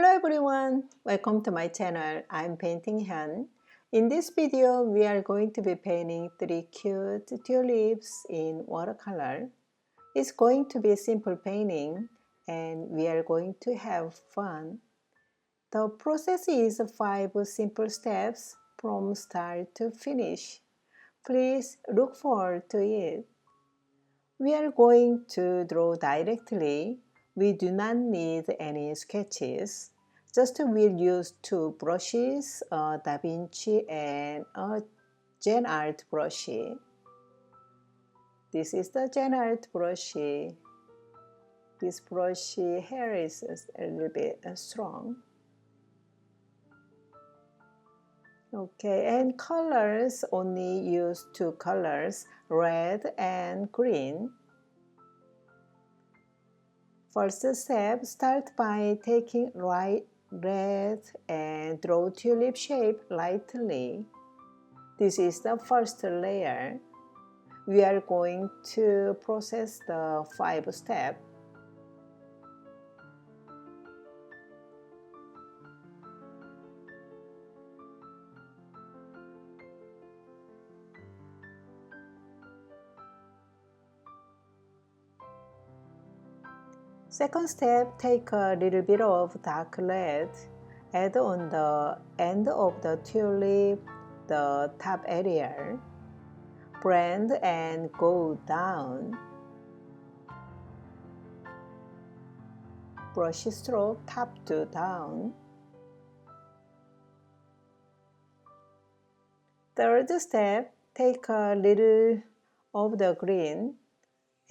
Hello everyone, welcome to my channel. I'm Painting Hyun. In this video, we are going to be painting 3 cute tulips in watercolor. It's going to be a simple painting and we are going to have fun. The process is 5 simple steps from start to finish. Please look forward to it. We are going to draw directly. We do not need any sketches. Just we'll use 2 brushes, a Davinch and a Zen Art brush. This is the Zen Art brush. This brush hair is a little bit strong. Okay, and colors, only use 2 colors, red and green. First step, start by taking red and draw tulip shape lightly. This is the first layer. We are going to process the 5 steps. Second step, take a little bit of dark red, add on the end of the tulip, the top area. Blend and go down. Brush stroke top to down. Third step, take a little of the green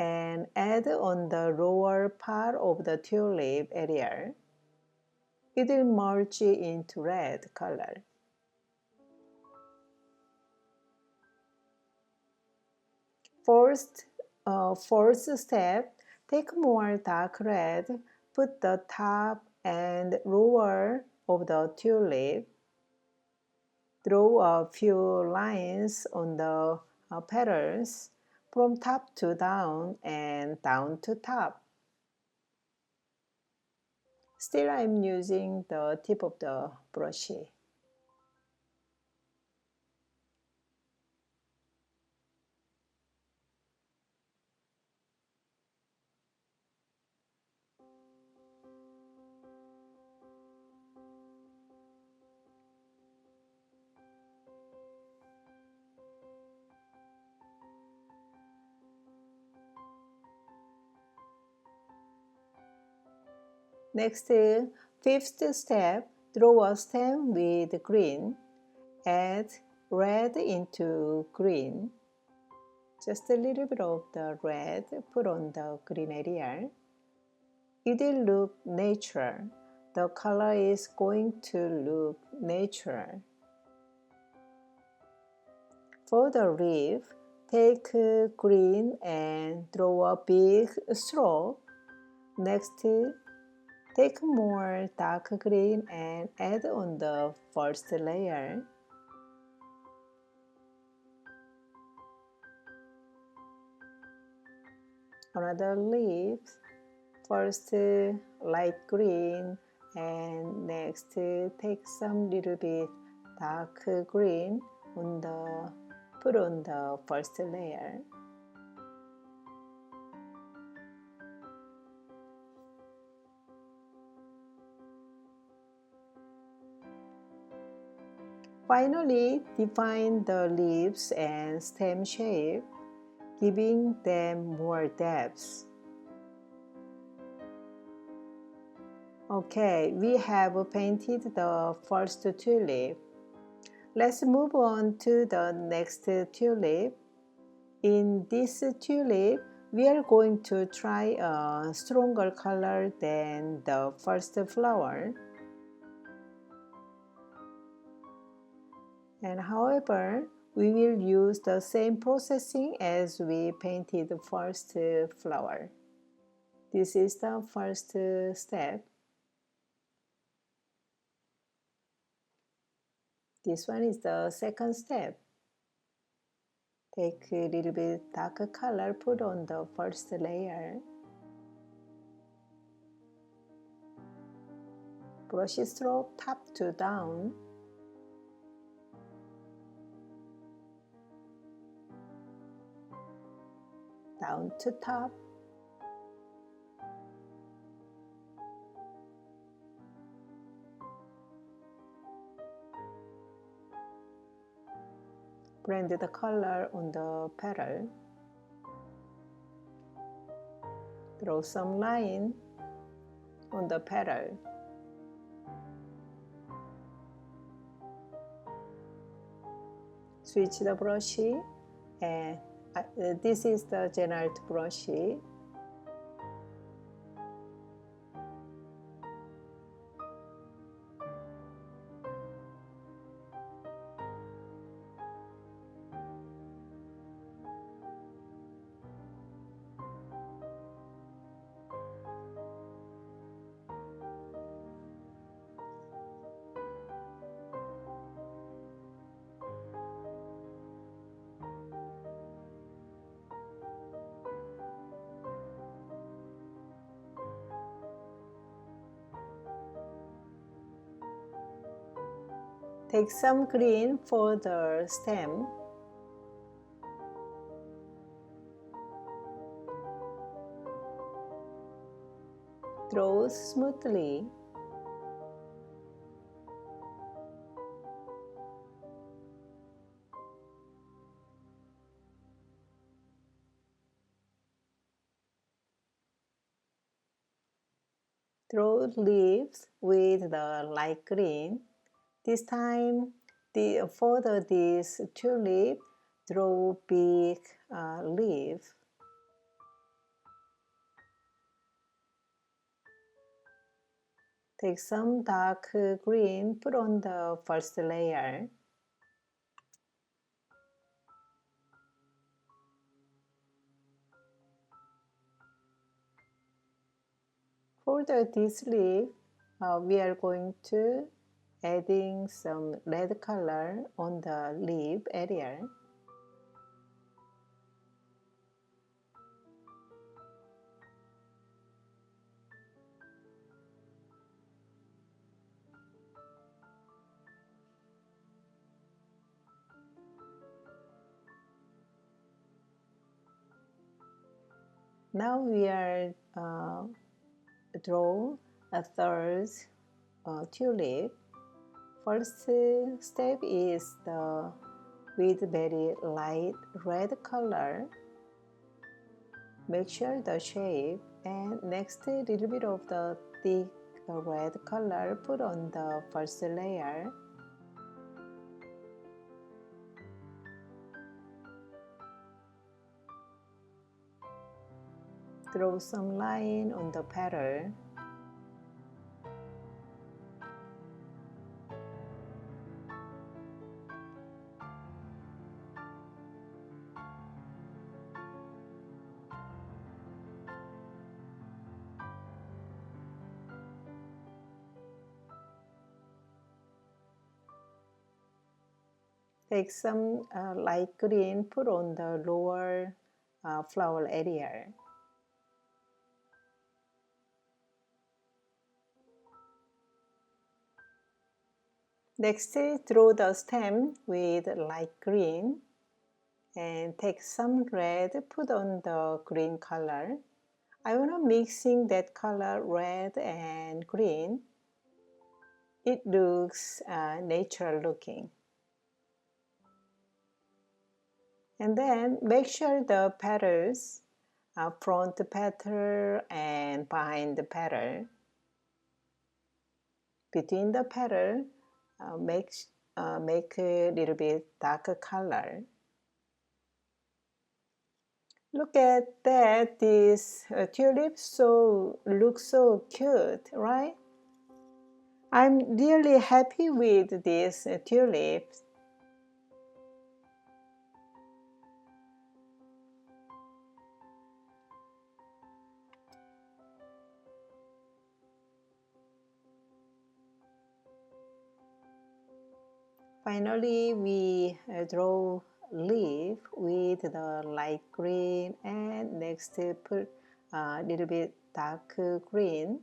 and add on the lower part of the tulip area. It will merge into red color. Fourth step, take more dark red, put the top and lower of the tulip. Draw a few lines on the petals from top to down and down to top. Still, I'm using the tip of the brush. Next, fifth step, draw a stem with green. Add red into green. Just a little bit of the red put on the green area. It will look natural. The color is going to look natural. For the leaf, take green and draw a big stroke. Next, take more dark green and add on the first layer. Another leaf, first light green and next take some little bit dark green put on the first layer. Finally, define the leaves and stem shape, giving them more depth. Okay, we have painted the first tulip. Let's move on to the next tulip. In this tulip, we are going to try a stronger color than the first flower. And however, we will use the same processing as we painted the first flower. This is the first step. This one is the second step. Take a little bit darker color, put on the first layer. Brush stroke top to down. Down to top. Blend the color on the petal. Draw some line on the petal. Switch the brush, and this is the Zen Art brush. Take some green for the stem. Draw smoothly. Draw leaves with the light green. This time, for this tulip, draw big leaf. Take some dark green, put on the first layer. For this leaf, we are going to adding some red color on the leaf area. Now we are draw a third tulip. First step is the with very light red color. Make sure the shape, and next a little bit of the thick red color put on the first layer. Draw some line on the petal. Take some light green, put on the lower flower area. Next, draw the stem with light green and take some red, put on the green color. I want to mixing that color red and green. It looks natural looking. And then make sure the petals, front petal and behind the petal. Between the petal, make a little bit darker color. Look at that, this tulip looks so cute, right? I'm really happy with this tulip. Finally, we draw leaf with the light green, and next put a little bit dark green.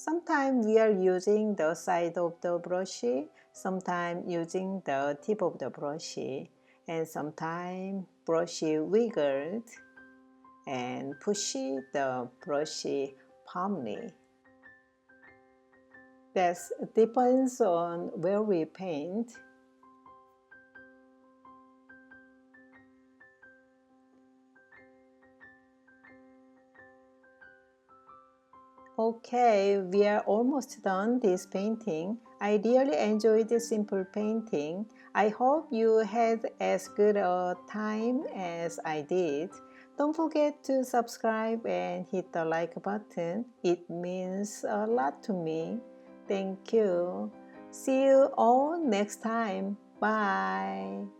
Sometimes we are using the side of the brush, sometimes using the tip of the brush, and sometimes brush wiggled and push the brush firmly. That depends on where we paint. Okay, we are almost done this painting. I really enjoyed this simple painting. I hope you had as good a time as I did. Don't forget to subscribe and hit the like button. It means a lot to me. Thank you. See you all next time. Bye.